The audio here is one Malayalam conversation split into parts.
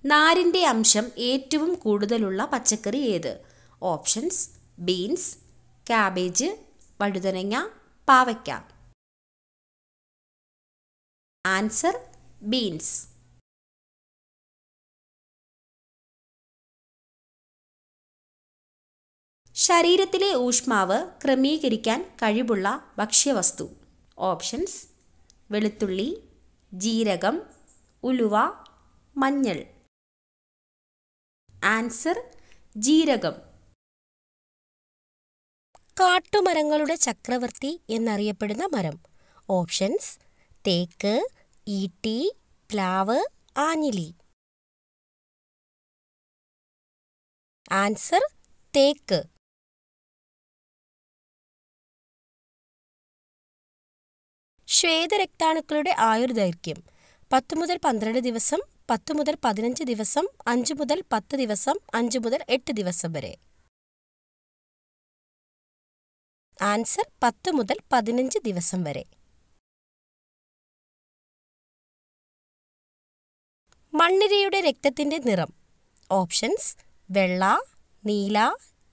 നാരിൻ്റെ അംശം ഏറ്റവും കൂടുതലുള്ള പച്ചക്കറി ഏത്? ഓപ്ഷൻസ്: ബീൻസ്, കാബേജ്, വഴുതനങ്ങ, പാവയ്ക്ക. Answer: beans. ശരീരത്തിലെ ഊഷ്മാവ് ക്രമീകരിക്കാൻ കഴിവുള്ള ഭക്ഷ്യവസ്തു. ഓപ്ഷൻസ്: വെളുത്തുള്ളി, ജീരകം, ഉലുവ, മഞ്ഞൾ. ആൻസർ: ജീരകം. കാട്ടുമരങ്ങളുടെ ചക്രവർത്തി എന്നറിയപ്പെടുന്ന മരം. ഓപ്ഷൻസ്: തേക്ക്, ഈട്ടി, പ്ലാവ്, ആഞ്ഞിലി. ആൻസർ: തേക്ക്. ശ്വേതരക്താണുക്കളുടെ ആയുർദൈർഘ്യം 10 മുതൽ 12 ദിവസം, 10 മുതൽ 15 ദിവസം, 5 മുതൽ 10 ദിവസം, 5 മുതൽ 8 ദിവസം വരെ. ആൻസർ: 10 മുതൽ 15 ദിവസം വരെ. മണ്ണിരയുടെ രക്തത്തിന്റെ നിറം. ഓപ്ഷൻസ്: വെള്ള, നീല,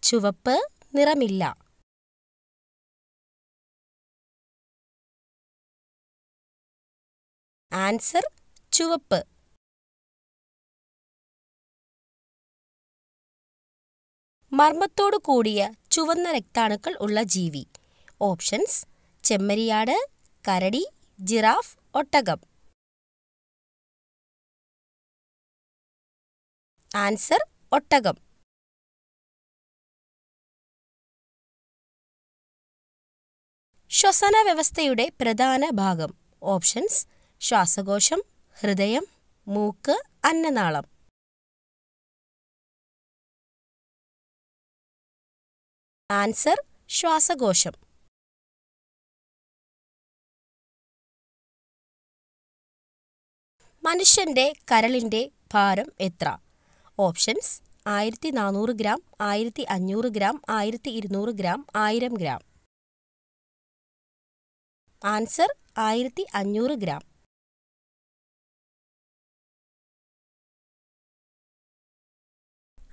ചുവപ്പ്, നിറമില്ല. ആൻസർ: ചുവപ്പ്. മർമ്മത്തോടു കൂടിയ ചുവന്ന രക്താണുക്കൾ ഉള്ള ജീവി. ഓപ്ഷൻസ്: ചെമ്മരിയാട്, കരടി, ജിറാഫ്, ഒട്ടകം. ആൻസർ: ഒട്ടകം. ശ്വസന വ്യവസ്ഥയുടെ പ്രധാന ഭാഗം. ഓപ്ഷൻസ്: ശ്വാസകോശം, ഹൃദയം, മൂക്ക്, അന്നനാളം. ആൻസർ: ശ്വാസകോശം. മനുഷ്യന്റെ കരളിന്റെ ഭാരം എത്ര? Options: 1400 gram, 1500 gram, 1200 gram, 1000 gram. Answer: 1500 gram.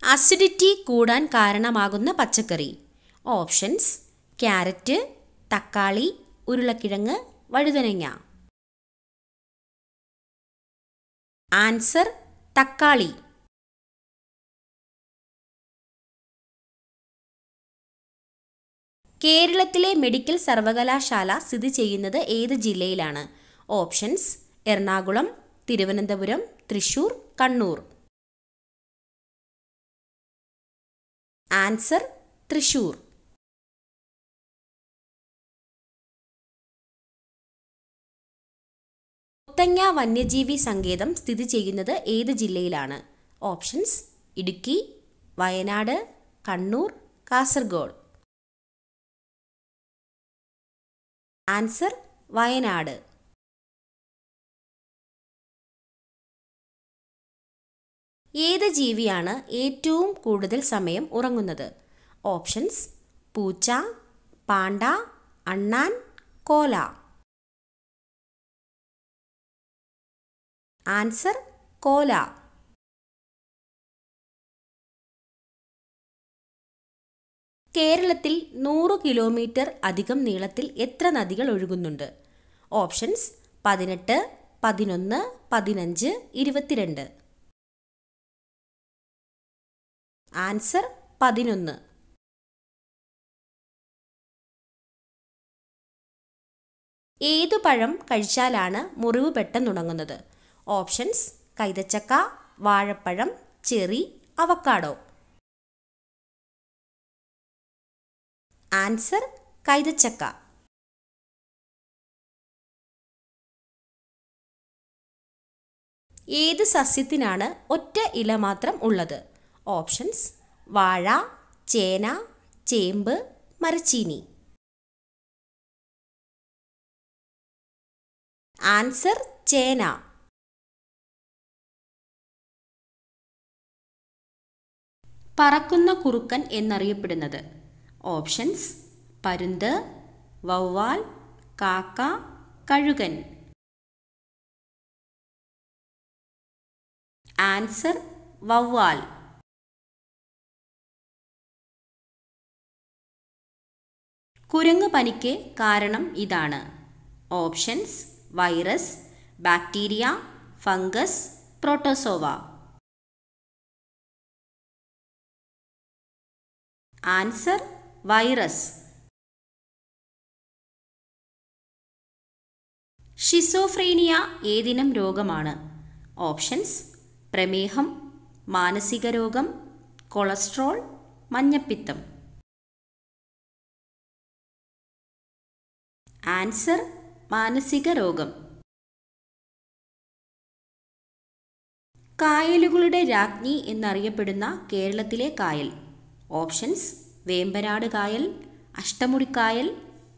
Acidity കൂടാൻ കാരണമാകുന്ന പച്ചക്കറി. ഓപ്ഷൻസ്: ക്യാരറ്റ്, തക്കാളി, ഉരുളക്കിഴങ്ങ്, വഴുതനങ്ങ. ആൻസർ: തക്കാളി. കേരളത്തിലെ മെഡിക്കൽ സർവകലാശാല സ്ഥിതി ചെയ്യുന്നത് ഏത് ജില്ലയിലാണ്? ഓപ്ഷൻസ്: എറണാകുളം, തിരുവനന്തപുരം, തൃശൂർ, കണ്ണൂർ. ആൻസർ: തൃശൂർ. മുത്തങ്ങ വന്യജീവി സങ്കേതം സ്ഥിതി ചെയ്യുന്നത് ഏത് ജില്ലയിലാണ്? ഓപ്ഷൻസ്: ഇടുക്കി, വയനാട്, കണ്ണൂർ, കാസർഗോഡ്. ആൻസർ: വയനാട്. ഏത് ജീവിയാണ് ഏറ്റവും കൂടുതൽ സമയം ഉറങ്ങുന്നത്? ഓപ്ഷൻസ്: പൂച്ച, പാണ്ട, അണ്ണാൻ, കോല. ആൻസർ: കോല. കേരളത്തിൽ 100 കിലോമീറ്റർ അധികം നീളത്തിൽ എത്ര നദികൾ ഒഴുകുന്നുണ്ട്? ഓപ്ഷൻസ്: 18, 11, 15, 22. ആൻസർ: 11. ഏതു പഴം കഴിച്ചാലാണ് മുറിവ് പെട്ടെന്നുണങ്ങുന്നത്? ഓപ്ഷൻസ്: കൈതച്ചക്ക, വാഴപ്പഴം, ചെറി, അവക്കാഡോ. ആൻസർ: കൈതച്ചക്ക. ഏത് സസ്യത്തിനാണ് ഒറ്റ ഇല മാത്രം ഉള്ളത്? ഓപ്ഷൻസ്: വാഴ, ചേന, ചേമ്പ്, മരച്ചീനി. ആൻസർ: ചേന. പറക്കുന്ന കുറുക്കൻ എന്നറിയപ്പെടുന്നത്? ഓപ്ഷൻസ്: പരുന്ത്, വവ്വാൽ, കാക്ക, കഴുകൻ. ആൻസർ വവ്വാൽ. കുരങ്ങ് പനിക്ക് കാരണം ഇതാണ്. Options: virus, bacteria, fungus, protozoa. Answer virus. Schizophrenia ഏതിനം രോഗമാണ്? ഓപ്ഷൻസ്: പ്രമേഹം, മാനസിക രോഗം, കൊളസ്ട്രോൾ, മഞ്ഞപ്പിത്തം. ആൻസർ മാനസിക രോഗം. കായലുകളുടെ രാജ്ഞി എന്നറിയപ്പെടുന്ന കേരളത്തിലെ കായൽ. ഓപ്ഷൻസ്: വേമ്പനാട് കായൽ, അഷ്ടമുടിക്കായൽ,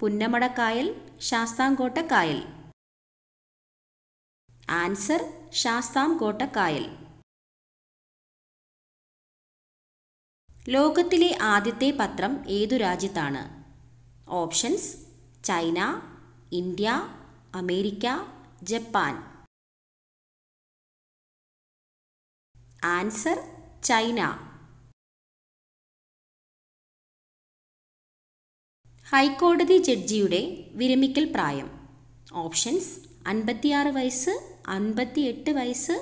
പുന്നമടക്കായൽ, ശാസ്താംകോട്ട കായൽ. ആൻസർ ശാസ്താംകോട്ട കായൽ. ലോകത്തിലെ ആദ്യത്തെ പത്രം ഏതു രാജ്യത്താണ്? Options: China, India, America, Japan. Answer China. ഹൈക്കോടതി ജഡ്ജിയുടെ വിരമിക്കൽ പ്രായം. ഓപ്ഷൻസ്: 56 വയസ്സ്, 58 വയസ്സ്,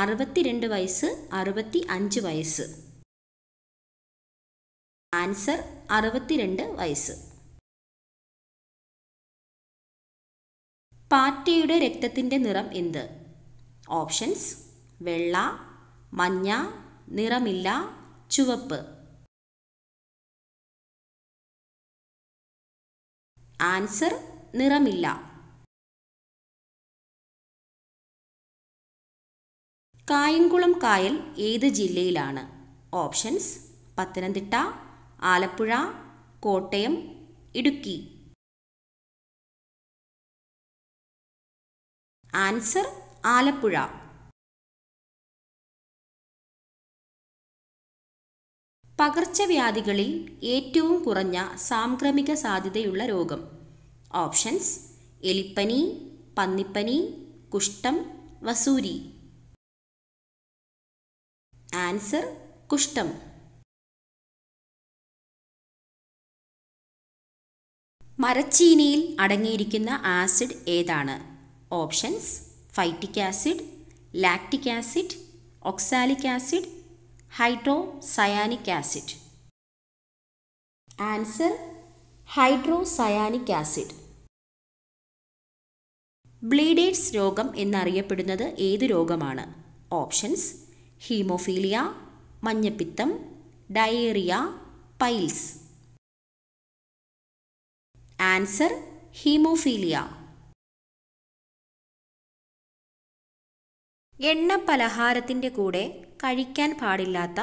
62 വയസ്സ്, 65 വയസ്സ്. ആൻസർ 62 വയസ്സ്. പാറ്റയുടെ രക്തത്തിൻ്റെ നിറം എന്ത്? ഓപ്ഷൻസ്: വെള്ള, മഞ്ഞ, നിറമില്ല, ചുവപ്പ്. ആൻസർ നിറമില്ല. കായംകുളം കായൽ ഏത് ജില്ലയിലാണ്? ഓപ്ഷൻസ്: പത്തനംതിട്ട, ആലപ്പുഴ, കോട്ടയം, ഇടുക്കി. ആൻസർ ആലപ്പുഴ. പകർച്ചവ്യാധികളിൽ ഏറ്റവും കുറഞ്ഞ സാംക്രമിക സാധ്യതയുള്ള രോഗം. ഓപ്ഷൻസ്: എലിപ്പനി, പന്നിപ്പനി, കുഷ്ഠം, വസൂരി. ആൻസർ കുഷ്ഠം. മരച്ചീനിയിൽ അടങ്ങിയിരിക്കുന്ന ആസിഡ് ഏതാണ്? Options: phytic acid, lactic acid, oxalic acid, hydrocyanic acid. Answer hydrocyanic acid. Bleeders രോഗം എന്നറിയപ്പെടുന്നത് ഏതു രോഗമാണ്? ഓപ്ഷൻസ്: ഹീമോഫീലിയ, മഞ്ഞപ്പിത്തം, ഡയേറിയ, പൈൽസ്. Answer haemophilia. എണ്ണ പലഹാരത്തിൻ്റെ കൂടെ കഴിക്കാൻ പാടില്ലാത്ത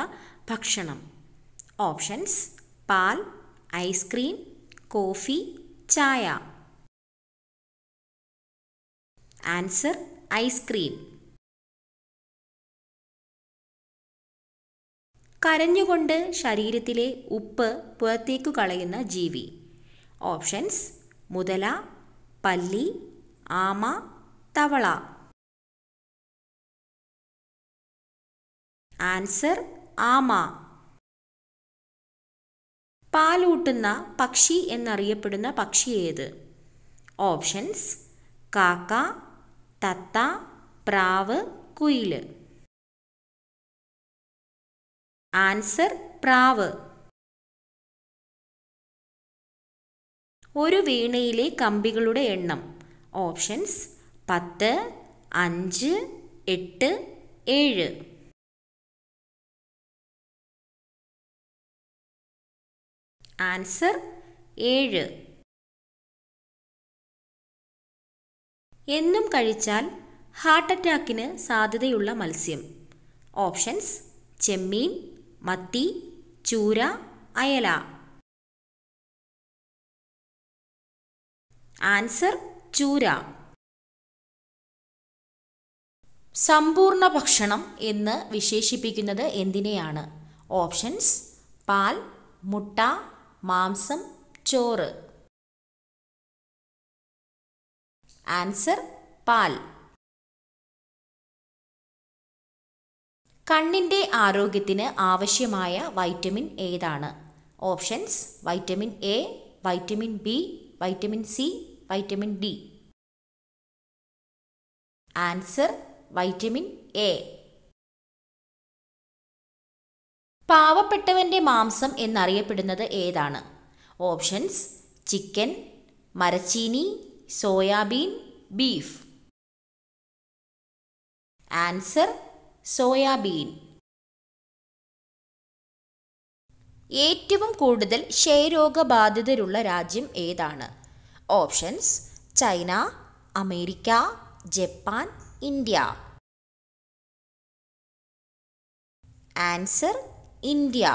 ഭക്ഷണം. ഓപ്ഷൻസ്: പാൽ, ഐസ്ക്രീം, കോഫി, ചായ. Answer ice cream. കരഞ്ഞുകൊണ്ട് ശരീരത്തിലെ ഉപ്പ് പുറത്തേക്കു കളയുന്ന ജീവി. ഓപ്ഷൻസ്: മുതല, പല്ലി, ആമ, തവള. ആൻസർ ആമ. പാലൂട്ടുന്ന പക്ഷി എന്നറിയപ്പെടുന്ന പക്ഷി ഏത്? ഓപ്ഷൻസ്: കാക്ക, തത്ത, പ്രാവ്, കുയിൽ. ആൻസർ പ്രാവ്. ഒരു വീണയിലെ കമ്പികളുടെ എണ്ണം. ഓപ്ഷൻസ്: 10, 5, 8, 7. ആൻസർ 7. എന്നും കഴിച്ചാൽ ഹാർട്ട് അറ്റാക്കിന് സാധ്യതയുള്ള മത്സ്യം. ഓപ്ഷൻസ്: ചെമ്മീൻ, മത്തി, ചൂര, അയല. ആൻസർ ചൂര. സമ്പൂർണ്ണ ഭക്ഷണം എന്ന് വിശേഷിപ്പിക്കുന്നത് എന്തിനെയാണ്? ഓപ്ഷൻസ്: പാൽ, മുട്ട, മാംസം, ചോറ്. ആൻസർ പാൽ. കണ്ണിൻ്റെ ആരോഗ്യത്തിന് ആവശ്യമായ വൈറ്റമിൻ ഏതാണ്? Options: vitamin A, vitamin B, vitamin C, vitamin D. Answer: vitamin A. പാവപ്പെട്ടവൻ്റെ മാംസം എന്നറിയപ്പെടുന്നത് ഏതാണ്? ഓപ്ഷൻസ്: ചിക്കൻ, മരച്ചീനി, സോയാബീൻ, ബീഫ്. Answer: soybean. ഏറ്റവും കൂടുതൽ ക്ഷയരോഗബാധിതരുള്ള രാജ്യം ഏതാണ്? Options: China, America, Japan, India. Answer: India.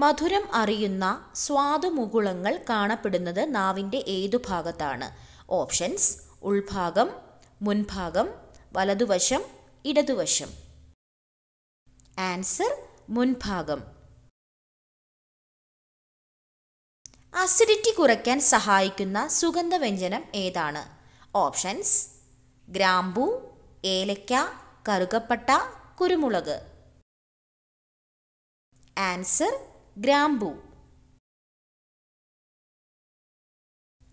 മധുരം അറിയുന്ന സ്വാദുമുകുളങ്ങൾ കാണപ്പെടുന്നത് നാവിൻ്റെ ഏതു ഭാഗത്താണ്? ഓപ്ഷൻസ്: ഉൾഭാഗം, മുൻഭാഗം, വലതുവശം, ഇടതുവശം. ആൻസർ: മുൻഭാഗം. അസിഡിറ്റി കുറയ്ക്കാൻ സഹായിക്കുന്ന സുഗന്ധവ്യഞ്ജനം ഏതാണ്? ഓപ്ഷൻസ്: ഗ്രാമ്പൂ, ഏലക്ക, കറുകപ്പട്ട, കുരുമുളക്. ആൻസർ: ഗ്രാമ്പൂ.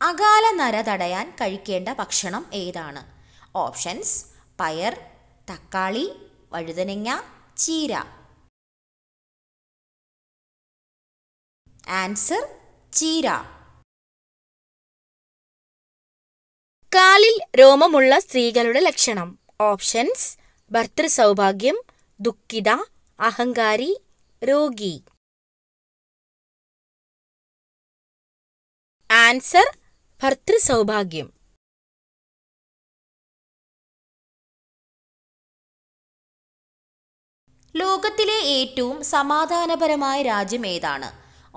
അകാല നര തടയാൻ കഴിക്കേണ്ട ഭക്ഷണം ഏതാണ്? ഓപ്ഷൻസ്: പയർ, തക്കാളി, വഴുതനങ്ങ, ചീര. ആൻസർ: ചീര. കാലിൽ രോമമുള്ള സ്ത്രീകളുടെ ലക്ഷണം. ഓപ്ഷൻസ്: ഭർതൃസൗഭാഗ്യം, ദുഃഖിത, അഹങ്കാരി, രോഗി. ആൻസർ: ഭർതൃസൗഭാഗ്യം. ലോകത്തിലെ ഏറ്റവും സമാധാനപരമായ രാജ്യം ഏതാണ്?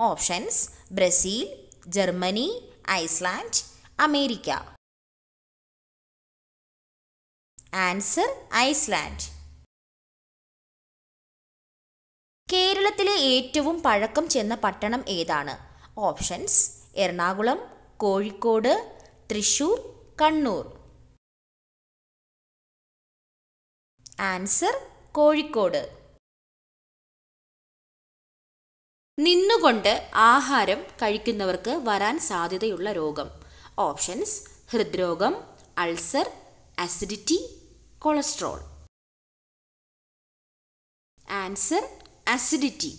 Options: Brazil, Germany, Iceland, America. Answer: Iceland. കേരളത്തിലെ ഏറ്റവും പഴക്കം ചെന്ന പട്ടണം ഏതാണ്? ഓപ്ഷൻസ്: എറണാകുളം, കോഴിക്കോട്, തൃശൂർ, കണ്ണൂർ. ആൻസർ: കോഴിക്കോട്. നിന്നുകൊണ്ട് ആഹാരം കഴിക്കുന്നവർക്ക് വരാൻ സാധ്യതയുള്ള രോഗം. ഓപ്ഷൻസ്: ഹൃദ്രോഗം, ulcer, acidity, cholesterol. Answer: acidity.